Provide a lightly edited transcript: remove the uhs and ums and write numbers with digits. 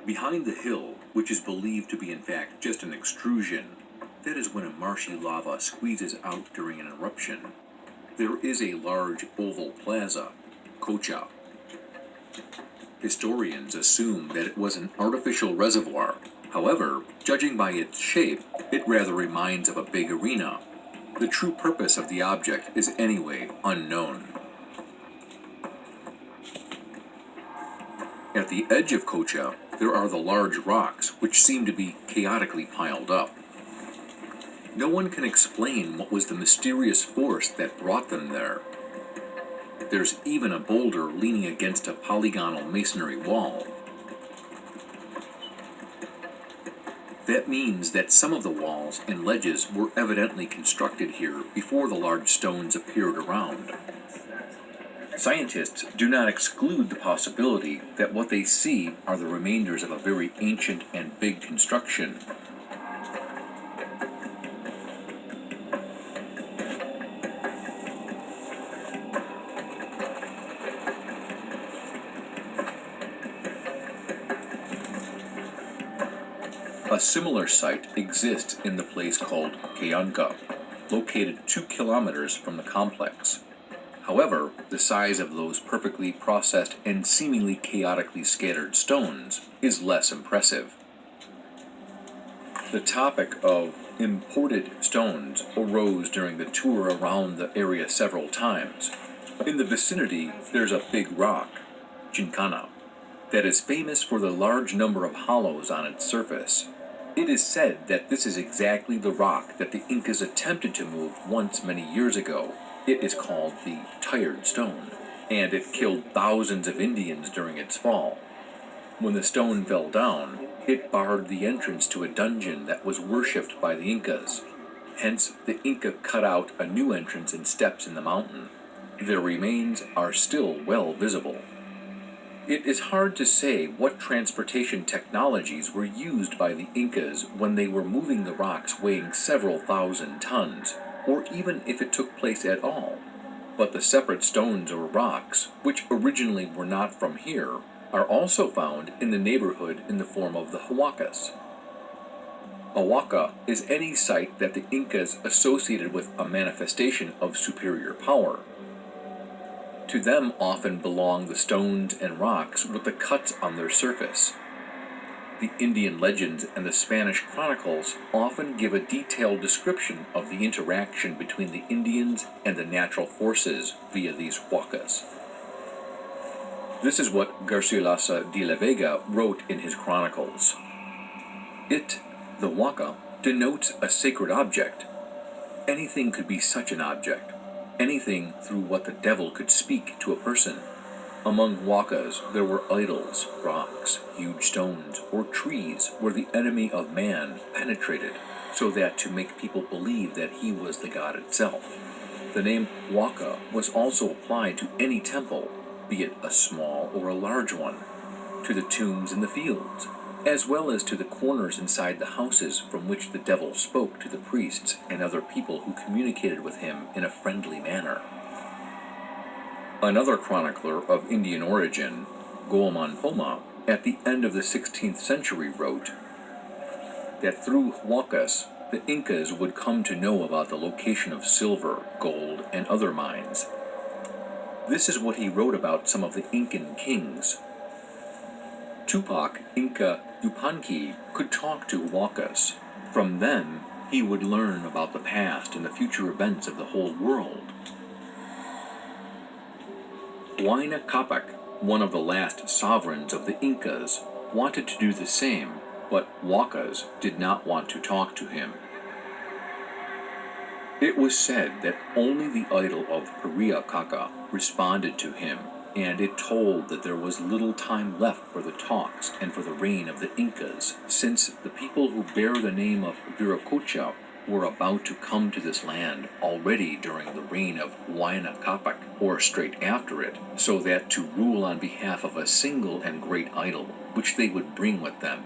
Behind the hill, which is believed to be in fact just an extrusion, that is when a marshy lava squeezes out during an eruption, there is a large oval plaza, Qhapaq. Historians assume that it was an artificial reservoir. However, judging by its shape, it rather reminds of a big arena. The true purpose of the object is anyway unknown. At the edge of Qhapaq, there are the large rocks, which seem to be chaotically piled up. No one can explain what was the mysterious force that brought them there. There's even a boulder leaning against a polygonal masonry wall. That means that some of the walls and ledges were evidently constructed here before the large stones appeared around. Scientists do not exclude the possibility that what they see are the remainders of a very ancient and big construction. A similar site exists in the place called Qhapaq, located 2 kilometers from the complex. However, the size of those perfectly processed and seemingly chaotically scattered stones is less impressive. The topic of imported stones arose during the tour around the area several times. In the vicinity, there's a big rock, Chincana, that is famous for the large number of hollows on its surface. It is said that this is exactly the rock that the Incas attempted to move once many years ago. It is called the Tired Stone, and it killed thousands of Indians during its fall. When the stone fell down, it barred the entrance to a dungeon that was worshipped by the Incas. Hence, the Inca cut out a new entrance and steps in the mountain. Their remains are still well visible. It is hard to say what transportation technologies were used by the Incas when they were moving the rocks weighing several thousand tons, or even if it took place at all. But the separate stones or rocks, which originally were not from here, are also found in the neighborhood in the form of the huacas. Oaxaca is any site that the Incas associated with a manifestation of superior power. To them often belong the stones and rocks with the cuts on their surface. The Indian legends and the Spanish Chronicles often give a detailed description of the interaction between the Indians and the natural forces via these huacas. This is what Garcilaso de la Vega wrote in his Chronicles. It, the huaca, denotes a sacred object. Anything could be such an object. Anything through what the devil could speak to a person. Among huacas there were idols, rocks, huge stones, or trees where the enemy of man penetrated, so that to make people believe that he was the god itself. The name huaca was also applied to any temple, be it a small or a large one, to the tombs in the fields, as well as to the corners inside the houses from which the devil spoke to the priests and other people who communicated with him in a friendly manner. Another chronicler of Indian origin, Poma, at the end of the 16th century wrote that through huacas, the Incas would come to know about the location of silver, gold, and other mines. This is what he wrote about some of the Incan kings. Tupac Inca Yupanqui could talk to huacas. From them, he would learn about the past and the future events of the whole world. Qhapaq, one of the last sovereigns of the Incas, wanted to do the same, but huacas did not want to talk to him. It was said that only the idol of Purest responded to him, and it told that there was little time left for the talks and for the reign of the Incas, since the people who bear the name of Viracocha were about to come to this land already during the reign of Qhapaq, or straight after it, so that to rule on behalf of a single and great idol, which they would bring with them,